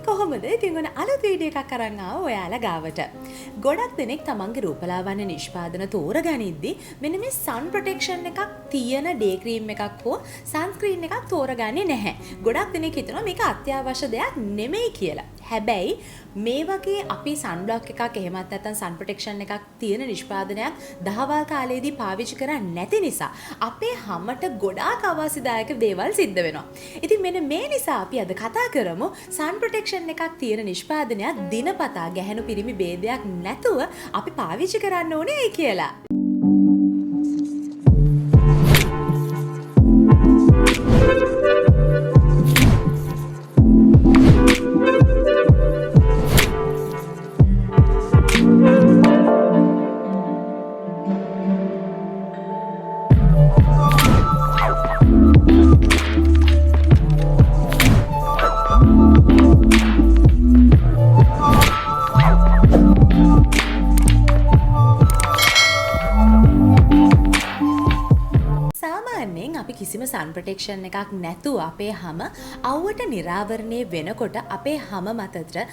කොහොමද? ඉතින් ඔන්න අලුත් වීඩියෝ එකක් අරන් ආවා ඔයාලා ගාවට. ගොඩක් දෙනෙක් තමන්ගේ රූපලාවන්‍ය නිෂ්පාදන තෝරගනිද්දි මෙන්න මේ sun protection එකක් තියෙන day cream එකක් හෝ sunscreen එකක් තෝරගන්නේ නැහැ. ගොඩක් දෙනෙක් හිතනවා මේක අත්‍යවශ්‍ය දෙයක් නෙමෙයි කියලා. හැබැයි මේ වගේ අපි සන්බ්ලොක් එකක් එහෙමත් නැත්නම් sun protection එකක් තියෙන නිෂ්පාදනයක් දහවල් කාලේදී පාවිච්චි කරන්නේ නැති නිසා අපේ හැමට ගොඩාක් අවාසිදායක දේවල් සිද්ධ වෙනවා. ඉතින් මෙන්න මේ නිසා අපි අද කතා කරමු sun protection එකක් තියෙන නිෂ්පාදනයක් දිනපතා ගැහැණු පිරිමි ભેදයක් නැතුව අපි පාවිච්චි කරන්න ඕනේ ඇයි කියලා. කිසිම sun protection එකක් නැතුව අපේ හැම අවුවට නිරාවරණය වෙනකොට අපේ හැම මතට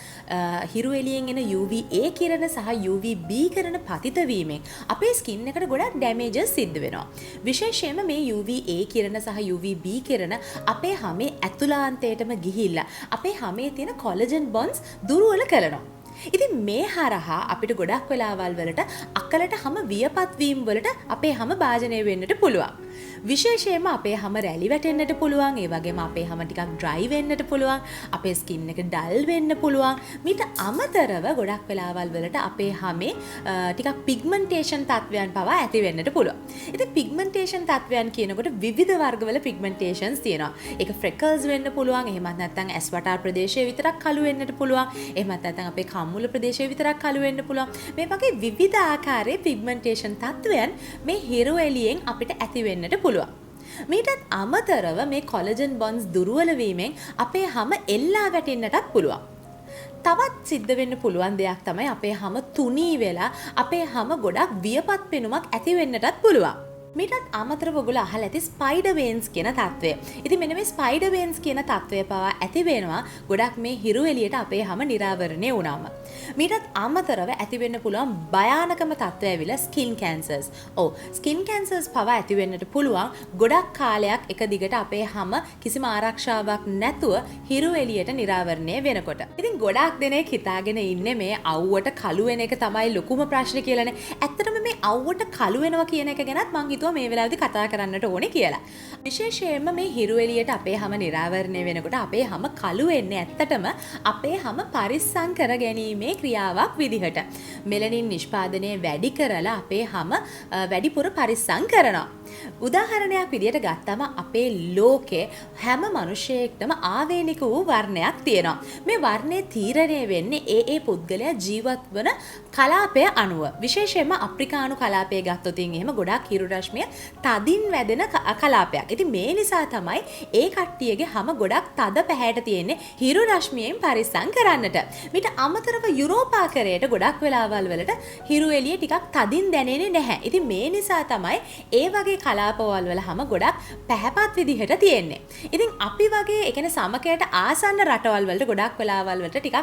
හිරු එළියෙන් එන UVA කිරණ සහ UVB කිරණ පතිත වීමෙන් අපේ ස්කින් එකට ගොඩක් ඩැමේජස් සිද්ධ වෙනවා. විශේෂයෙන්ම මේ UVA කිරණ සහ UVB කිරණ අපේ හැමේ ඇතුළාන්තයටම ගිහිල්ලා අපේ හැමේ තියෙන කොලජන් බොන්ඩ්ස් දුර්වල කරනවා. ඉතින් මේ හරහා අපිට ගොඩක් වෙලාවල් වලට අකලට හැම වියපත් වීම වලට අපේ හැම භාජනය වෙන්නට පුළුවන්. විශේෂයෙන්ම අපේ හැම රැලි වැටෙන්නට පුළුවන්. ඒ වගේම අපේ හැම ටිකක් ඩ්‍රයි වෙන්නට පුළුවන්. අපේ ස්කින් එක ඩල් වෙන්න පුළුවන්. මීට අමතරව ගොඩක් වෙලාවල් වලට අපේ හැමේ ටිකක් පිග්මන්ටේෂන් තත්වයන් පවා ඇති වෙන්නට පුළුවන්. ඉතින් පිග්මන්ටේෂන් තත්වයන් කියනකොට විවිධ වර්ගවල පිග්මන්ටේෂන්ස් තියෙනවා. ඒක ෆ්‍රෙකල්ස් වෙන්න පුළුවන්. එහෙමත් නැත්නම් ඇස් වටා ප්‍රදේශයේ විතරක් කළු වෙන්නට පුළුවන්. එහෙමත් නැත්නම් අපේ කම්මුල ප්‍රදේශයේ විතරක් කළු වෙන්න පුළුවන්. මේ වගේ විවිධ ආකාරයේ පිග්මන්ටේෂන් තත්වයන් මේ හිරු එළියෙන් අපිට ඇති වෙන්නට පුළුවන්. මීටත් අමතරව මේ කොලජන් බොන්ඩ්ස් දුර්වල වීමෙන් අපේ හැම එල්ලා වැටෙන්නටත් පුළුවන්. තවත් සිද්ධ වෙන්න පුළුවන් දෙයක් තමයි අපේ හැම තුනී වෙලා අපේ හැම ගොඩක් වියපත් පෙනුමක් ඇති වෙන්නටත් පුළුවන්. මීටත් අමතරව ඔයගොල්ලෝ අහලා ඇති ස්පයිඩර් වෙන්ස් කියන තත්වය. ඉතින් මෙන්න මේ ස්පයිඩර් වෙන්ස් කියන තත්වය පවා ඇති වෙනවා ගොඩක් මේ හිරු එළියට අපේ හැම නිරාවරණය වුණාම. මීටත් අමතරව ඇති වෙන්න පුළුවන් භයානකම තත්වය ඇවිල්ලා ස්කින් කැන්සර්ස්. ඔව් ස්කින් කැන්සර්ස් පවා ඇති වෙන්නට පුළුවන් ගොඩක් කාලයක් එක දිගට අපේ හැම කිසිම ආරක්ෂාවක් නැතුව හිරු එළියට නිරාවරණය වෙනකොට. ඉතින් ගොඩක් දෙනෙක් හිතාගෙන ඉන්නේ මේ අවුවට කළු වෙන එක තමයි ලොකුම ප්‍රශ්නේ කියලානේ. ඇත්තටම මේ අවුවට කළු වෙනවා කියන එක ගැනත් මං මේ වෙලාවේදී කතා කරන්නට ඕනේ කියලා. විශේෂයෙන්ම මේ හිරු එළියට අපේ හැම නිරාවරණය වෙනකොට අපේ හැම කළු වෙන්නේ ඇත්තටම අපේ හැම පරිස්සම් කර ගැනීමේ ක්‍රියාවක් විදිහට. මෙලනින් නිෂ්පාදනය වැඩි කරලා අපේ හැම වැඩිපුර පරිස්සම් කරනවා. උදාහරණයක් විදිහට ගත්තම අපේ ලෝකේ හැම මිනිසෙක්ටම ආවේනික වූ වර්ණයක් තියෙනවා. මේ වර්ණය තීරණය වෙන්නේ ඒ පුද්ගලයා ජීවත් වන කලාපය අනුව. විශේෂයෙන්ම අප්‍රිකානු කලාපය ගත්තොත් එහෙම ගොඩාක් හිරු රශ්මිය තදින් වැදෙන කලාපයක්. ඉතින් මේ නිසා තමයි ඒ කට්ටියගේ හැම ගොඩක් තද පැහැයට තියෙන්නේ හිරු රශ්මියෙන් පරිස්සම් කරන්නට. මීට අමතරව යුරෝපාකරයට ගොඩක් වෙලාවල් වලට හිරු එළිය ටිකක් තදින් දැනෙන්නේ නැහැ. ඉතින් මේ නිසා තමයි ඒ වගේ කලාපවල වල හැම ගොඩක් පැහැපත් විදිහට තියෙන්නේ. ඉතින් අපි වගේ ඒ කියන්නේ සමකයට ආසන්න රටවල් වලට ගොඩක් වෙලාවල් වලට ටිකක්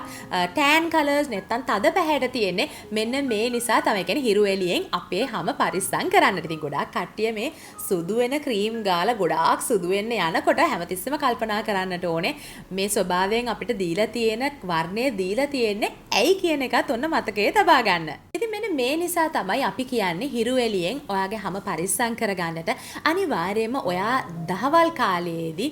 ටෑන් කලර්ස් නැත්තම් තද පැහැයට තියෙන්නේ. මෙන්න මේ නිසා තමයි කියන්නේ හිරු එළියෙන් අපේ හැම පරිස්සම් කරන්නට. ඉතින් ගොඩාක් කට්ටිය මේ සුදු වෙන ක්‍රීම් ගාලා ගොඩාක් සුදු වෙන්න යනකොට හැමතිස්සෙම කල්පනා කරන්නට ඕනේ මේ ස්වභාවයෙන් අපිට දීලා තියෙන වර්ණය දීලා තියෙන්නේ ඇයි කියන එකත් ඔන්න මතකයේ තබා ගන්න. ඉතින් මෙන්න මේ නිසා තමයි අපි කියන්නේ හිරු එළියෙන් ඔයාගේ හැම පරිස්සම් කරගන්නට අනිවාර්යයෙන්ම ඔයා දහවල් කාලයේදී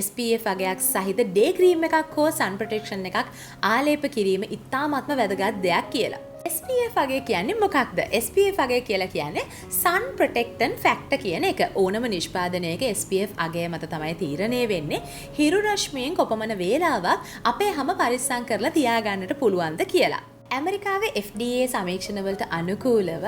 SPF වගේක් සහිත day cream එකක් හෝ sun protection එකක් ආලේප කිරීම ඉතාමත්ම වැදගත් දෙයක් කියලා. SPF අගය කියන්නේ මොකක්ද? SPF අගය කියලා කියන්නේ sun protectant factor කියන එක. ඕනම නිෂ්පාදනයක SPF අගය මත තමයි තීරණය වෙන්නේ හිරු රශ්මියෙන් කොපමණ වේලාවක් අපේ හැම පරිස්සම් කරලා තියාගන්නට පුළුවන්ද කියලා. ඇමරිකාවේ FDA සමීක්ෂණවලට අනුකූලව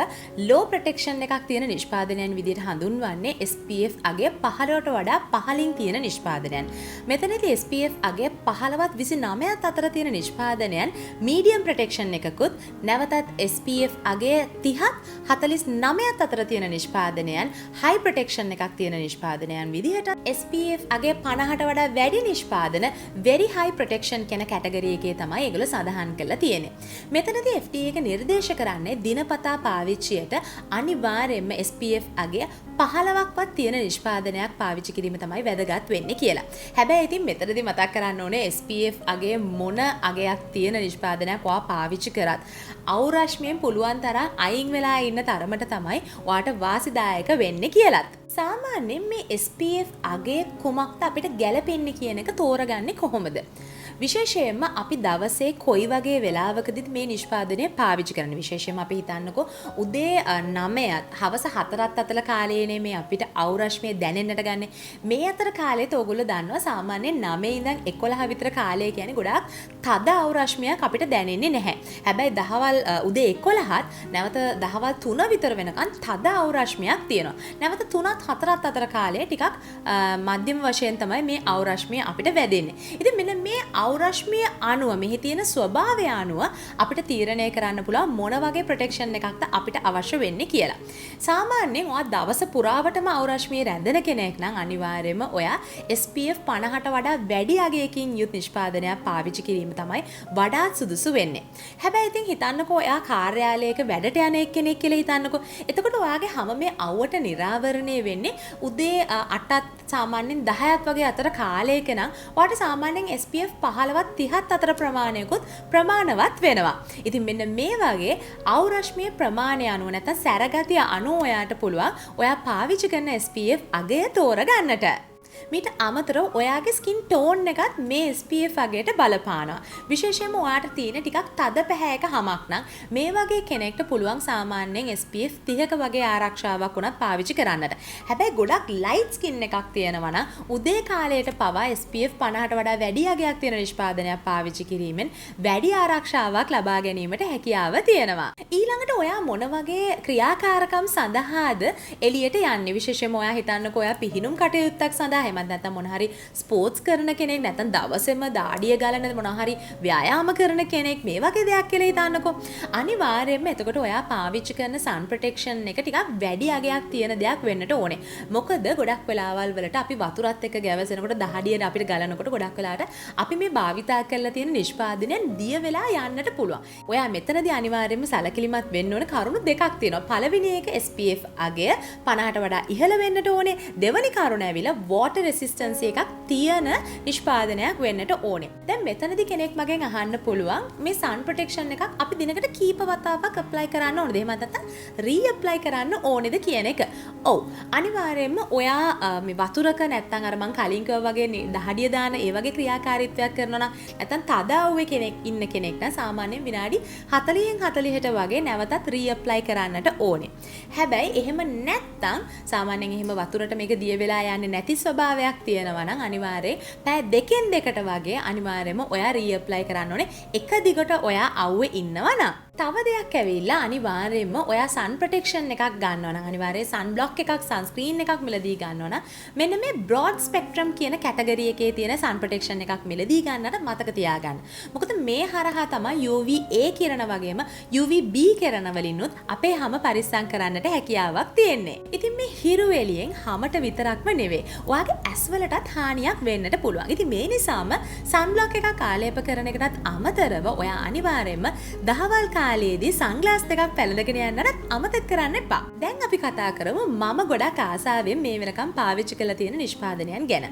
ලෝ ප්‍රොටෙක්ෂන් එකක් තියෙන නිෂ්පාදනයන් විදිහට හඳුන්වන්නේ SPF අගය 15ට වඩා පහළින් තියෙන නිෂ්පාදනයන්. මෙතනදී SPF අගය 15ත් 29ත් අතර තියෙන නිෂ්පාදනයන් මීඩියම් ප්‍රොටෙක්ෂන් එකකුත් නැවතත් SPF අගය 30ත් 49ත් අතර තියෙන නිෂ්පාදනයන් හයි ප්‍රොටෙක්ෂන් එකක් තියෙන නිෂ්පාදනයන් විදිහට SPF අගය 50ට වඩා වැඩි නිෂ්පාදන very high protection කියන කැටගරි එකේ තමයි ඒගොල්ලෝ සඳහන් කරලා තියෙන්නේ. මෙතනදී FDA එක නිර්දේශ කරන්නේ දිනපතා පාවිච්චියට අනිවාර්යයෙන්ම SPF අගය 15ක්වත් තියෙන නිෂ්පාදනයක් පාවිච්චි කිරීම තමයි වැදගත් වෙන්නේ කියලා. හැබැයි ඉතින් මෙතනදී මතක් කරන්න ඕනේ SPF අගය මොන අගයක් තියෙන නිෂ්පාදනයක් ඔයා පාවිච්චි කරත් අවුරශ්මියෙන් පුළුවන් තරම් අයින් වෙලා ඉන්න තරමට තමයි ඔයාට වාසිදායක වෙන්නේ කියලත්. සාමාන්‍යයෙන් මේ SPF අගය කුමක්ද අපිට ගැලපෙන්නේ කියන එක තෝරගන්නේ කොහොමද? විශේෂයෙන්ම අපි දවසේ කොයි වගේ වෙලාවකදීත් මේ නිෂ්පාදනය පාවිච්චි කරන විශේෂයෙන්ම අපි හිතන්නකෝ උදේ 9ත් හවස 4ත් අතර කාලයේනේ මේ අපිට අවුරශ්මිය දැනෙන්නට ගන්න. මේ අතර කාලෙත් ඕගොල්ලෝ දන්නවා සාමාන්‍යයෙන් 9 ඉඳන් 11 විතර කාලය කියන්නේ ගොඩාක් තද අවුරශ්මියක් අපිට දැනෙන්නේ නැහැ. හැබැයි දහවල් උදේ 11ත් නැවත දහවල් 3 විතර වෙනකන් තද අවුරශ්මියක් තියෙනවා. නැවත 3ත් 4ත් අතර කාලය ටිකක් මධ්‍යම වශයෙන් තමයි මේ අවුරශ්මිය අපිට වැදෙන්නේ. ඉතින් මෙන්න මේ අවුරශ්මිය අණුව මෙහි තියෙන ස්වභාවය අණුව අපිට තීරණය කරන්න පුළුවන් මොන වගේ ප්‍රොටෙක්ෂන් එකක්ද අපිට අවශ්‍ය වෙන්නේ කියලා. සාමාන්‍යයෙන් ඔයා දවස පුරාවටම අවුරශ්මිය රැඳෙන කෙනෙක් නම් අනිවාර්යයෙන්ම ඔයා SPF 50ට වඩා වැඩි අගයකින් යුත් නිෂ්පාදනයක් පාවිච්චි කිරීම තමයි වඩාත් සුදුසු වෙන්නේ. හැබැයි ඉතින් හිතන්නකෝ ඔයා කාර්යාලයක වැඩට යන කෙනෙක් කියලා හිතන්නකෝ. එතකොට ඔයාගේ හැම මේ අවුවට නිරාවරණය වෙන්නේ උදේ 8ත් සාමාන්‍යයෙන් 10ත් වගේ අතර කාලයක නම් ඔයාට සාමාන්‍යයෙන් SPF 15ත් 30ත් අතර ප්‍රමාණයකුත් ප්‍රමාණවත් වෙනවා. ඉතින් මෙන්න මේ වගේ අවුරශ්මිය ප්‍රමාණය අනුව නැත්නම් සැරගතිය අනුව ඔයාට පුළුවන් ඔයා පාවිච්චි කරන SPF අගය තෝරගන්නට. මීට අමතරව ඔයාගේ ස්කින් ටෝන් එකත් මේ SPF අගයට බලපානවා. විශේෂයෙන්ම ඔයාට තියෙන ටිකක් තද පැහැයක හමක් නම් මේ වගේ කෙනෙක්ට පුළුවන් සාමාන්‍යයෙන් SPF 30ක වගේ ආරක්ෂාවක් උනත් පාවිච්චි කරන්නට. හැබැයි ගොඩක් ලයිට් ස්කින් එකක් තියෙනවා නම් උදේ කාලයට පවා SPF 50ට වඩා වැඩි අගයක් තියෙන නිෂ්පාදනයක් පාවිච්චි කිරීමෙන් වැඩි ආරක්ෂාවක් ලබා ගැනීමට හැකියාව තියෙනවා. ඊළඟට ඔයා මොන වගේ ක්‍රියාකාරකම් සඳහාද එළියට යන්නේ? විශේෂයෙන්ම ඔයා හිතන්නකෝ ඔයා පිහිනුම් කටයුත්තක් සඳහා එහෙමත් නැත්නම් මොන හරි ස්පෝර්ට්ස් කරන කෙනෙක් නැත්නම් දවසේම දාඩිය ගලන මොන හරි ව්‍යායාම කරන කෙනෙක් මේ වගේ දෙයක් කියලා හිතන්නකෝ. අනිවාර්යයෙන්ම එතකොට ඔයා පාවිච්චි කරන sun protection එක ටිකක් වැඩි අගයක් තියෙන දෙයක් වෙන්නට ඕනේ. මොකද ගොඩක් වෙලාවල් වලට අපි වතුරත් එක්ක ගැවසෙනකොට දහඩියට අපිට ගලනකොට ගොඩක් වෙලාවට අපි මේ භාවිතා කරලා තියෙන නිෂ්පාදනයන් දිය වෙලා යන්නට පුළුවන්. ඔයා මෙතනදී අනිවාර්යයෙන්ම සැලකිලිමත් වෙන්න ඕන කරුණු දෙකක් තියෙනවා. පළවෙනි එක SPF අගය 50ට වඩා ඉහළ වෙන්නට ඕනේ. දෙවෙනි කරුණ ඇවිල්ලා water resistance එකක් තියෙන නිෂ්පාදනයක් වෙන්නට ඕනේ. දැන් මෙතනදී කෙනෙක් මගෙන් අහන්න පුළුවන් මේ sun protection එකක් අපි දිනකට කීප වතාවක් apply කරන්න ඕනද? එහෙම නැත්නම් re-apply කරන්න ඕනේද කියන එක. ඔව්. අනිවාර්යයෙන්ම ඔයා මේ වතුරක නැත්නම් අර මං කලින් කිව්වා වගේ දහඩිය දාන ඒ වගේ ක්‍රියාකාරීත්වයක් කරනවා නම් නැත්නම් තද අවුවේ කෙනෙක් ඉන්න කෙනෙක් නම් සාමාන්‍යයෙන් විනාඩි 40න් 40ට වගේ නැවතත් re-apply කරන්නට ඕනේ. හැබැයි එහෙම නැත්නම් සාමාන්‍යයෙන් එහෙම වතුරට මේක දිය වෙලා යන්නේ නැති ස්වභාවයක් තියෙනවා නම් අනිවාර්යයෙන් පැය දෙකෙන් දෙකට වගේ අනිවාර්යයෙන්ම ඔයා re-apply කරන්න ඕනේ එක දිගට ඔයා අවුවේ ඉන්නවා නම්. තව දෙයක් ඇවිල්ලා අනිවාර්යයෙන්ම ඔයා sun protection එකක් ගන්නවා නම් අනිවාර්යයෙන් sun block එකක් sunscreen එකක් මිලදී ගන්නවා නම් මෙන්න මේ broad spectrum කියන කැටගරි එකේ තියෙන sun protection එකක් මිලදී ගන්නට මතක තියාගන්න. මොකද මේ හරහා තමයි UVA කිරණ වගේම UVB කිරණ වලිනුත් අපේ හැම පරිස්සම් කරන්නට හැකියාවක් තියෙන්නේ. ඉතින් මේ හිරු එළියෙන් හැමට විතරක්ම නෙවෙයි. ඔයාගේ ඇස් වලටත් හානියක් වෙන්නට පුළුවන්. ඉතින් මේ නිසාම sun block එකක් ආලේප කරන එකටත් අමතරව ඔයා අනිවාර්යයෙන්ම දහවල් කාලයේදී සන්ග්ලාස් දෙකක් පැලඳගෙන යන්නත් අමතක කරන්න එපා. දැන් අපි කතා කරමු මම ගොඩක් ආසාවෙන් මේ වෙනකම් පාවිච්චි කරලා තියෙන නිෂ්පාදනයන් ගැන.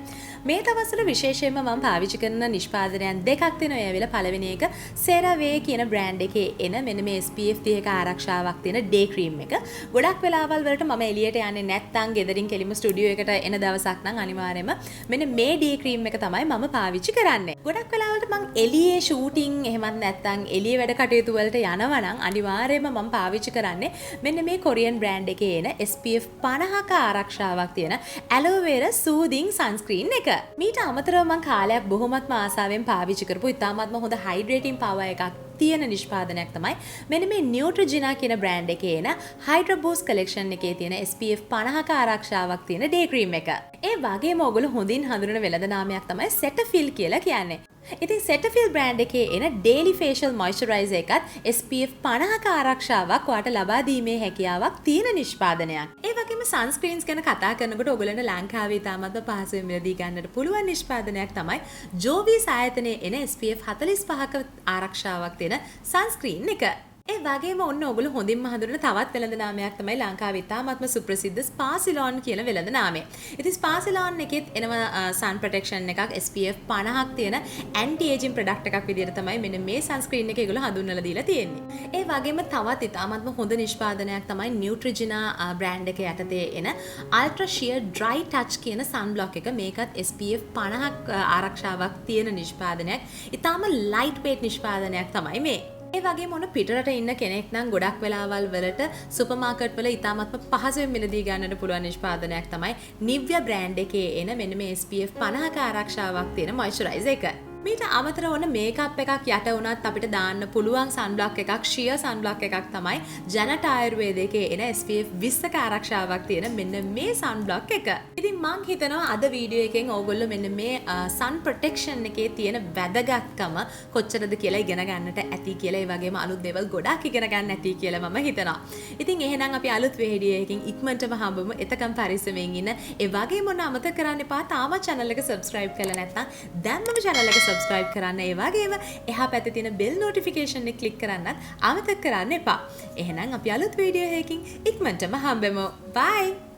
මේ දවස්වල විශේෂයෙන්ම මම පාවිච්චි කරන නිෂ්පාදනයන් දෙකක් තියෙනවා. ඒ වෙලාව පළවෙනි එක CeraVe කියන බ්‍රෑන්ඩ් එකේ එන මෙන්න මේ SPF 30ක ආරක්ෂාවක් තියෙන day cream එක. ගොඩක් වෙලාවල් වලට මම එළියට යන්නේ නැත්නම් ගෙදරින් කෙලිම ස්ටුඩියෝ එකට එන දවසක් නම් අනිවාර්යයෙන්ම මෙන්න මේ day cream එක තමයි මම පාවිච්චි කරන්නේ. ගොඩක් වෙලාවලට මම එළියේ shooting එහෙමත් නැත්නම් එළියේ වැඩ කටයුතු වලට යනවා නම් අනිවාර්යයෙන්ම මම පාවිච්චි කරන්නේ මෙන්න මේ කොරියන් බ්‍රෑන්ඩ් එකේ එන SPF 50ක ආරක්ෂාවක් තියෙන aloe vera soothing sunscreen එක. මීට අමතරව මම කාලයක් බොහොමත්ම ආසාවෙන් පාවිච්චි කරපු ඉතාමත්ම හොඳ hydrating power එකක් තියෙන නිෂ්පාදනයක් තමයි මෙන්න මේ Neutrogena කියන බ්‍රෑන්ඩ් එකේ එන Hydra Boost collection එකේ තියෙන SPF 50ක ආරක්ෂාවක් තියෙන day cream එක. ඒ වගේම ඔයගොල්ලෝ හොඳින් හඳුනන වෙළඳ නාමයක් තමයි Cetaphil කියලා කියන්නේ. ඉතින් Cetaphil බ්‍රෑන්ඩ් එකේ එන daily facial moisturizer එකත් SPF 50ක ආරක්ෂාවක් ඔයාලට ලබා දීමේ හැකියාවක් තියෙන නිෂ්පාදනයක්. ඒ වගේම sunscreens ගැන කතා කරනකොට ඔයගොල්ලන්ට ලංකාවේ තාමත් පහසුවෙන් මිලදී ගන්නට පුළුවන් නිෂ්පාදනයක් තමයි Jovis ආයතනයේ එන SPF 45ක ආරක්ෂාවක් තියෙන sunscreen එක. ඒ වගේම ඔන්න ඔයගොල්ලෝ හොඳින්ම හඳුනන තවත් වෙළඳ නාමයක් තමයි ලංකාවේ ඉතාමත්ම සුප්‍රසිද්ධ Spa-Ceylon කියන වෙළඳ නාමය. ඉතින් Spa-Ceylon එකෙත් එනවා sun protection එකක් SPF 50ක් තියෙන anti aging product එකක් විදිහට තමයි මෙන්න මේ sunscreen එක ඒගොල්ලෝ හඳුන්වලා දීලා තියෙන්නේ. ඒ වගේම තවත් ඉතාමත්ම හොඳ නිෂ්පාදනයක් තමයි Neutrogena brand එක යටතේ එන Ultra Sheer Dry Touch කියන sunblock එක. මේකත් SPF 50ක් ආරක්ෂාවක් තියෙන නිෂ්පාදනයක්. ඉතාම lightweight නිෂ්පාදනයක් තමයි මේ. ඒ වගේම මොන පිටරට ඉන්න කෙනෙක් නම් ගොඩක් වෙලාවල් වලට සුපර් මාකට් වල ඉතාමත්ම පහසුවෙන් මිලදී ගන්නට පුළුවන් නිෂ්පාදනයක් තමයි Nivea brand එකේ එන මෙන්න මේ SPF 50ක ආරක්ෂාවක් තියෙන moisturizer එක. මීට අමතරව ඔන්න මේකප් එකක් යට වුණත් අපිට දාන්න පුළුවන් sunblock එකක් sheer sunblock එකක් තමයි Janata Ayurveda එකේ එන SPF 20ක ආරක්ෂාවක් තියෙන මෙන්න මේ sunblock එක. ඉතින් මං හිතනවා අද වීඩියෝ එකෙන් ඕගොල්ලෝ මෙන්න මේ sun protection එකේ තියෙන වැදගත්කම කොච්චරද කියලා ඉගෙන ගන්නට ඇති කියලා ඒ වගේම අලුත් දේවල් ගොඩක් ඉගෙන ගන්න ඇති කියලා මම හිතනවා. ඉතින් එහෙනම් අපි අලුත් වීඩියෝ එකකින් ඉක්මනටම හම්බෙමු. එතකම් පරිස්සමෙන් ඉන්න. ඒ වගේම ඔන්න අමතක කරන්න එපා තාම channel එක subscribe කරලා නැත්නම් දැන්ම channel එක subscribe කරන්න. ඒ වගේම එහා පැත්තේ තියෙන bell notification එක click කරන්නත් අමතක කරන්න එපා. එහෙනම් අපි අලුත් වීඩියෝ එකකින් ඉක්මනටම හම්බෙමු. bye.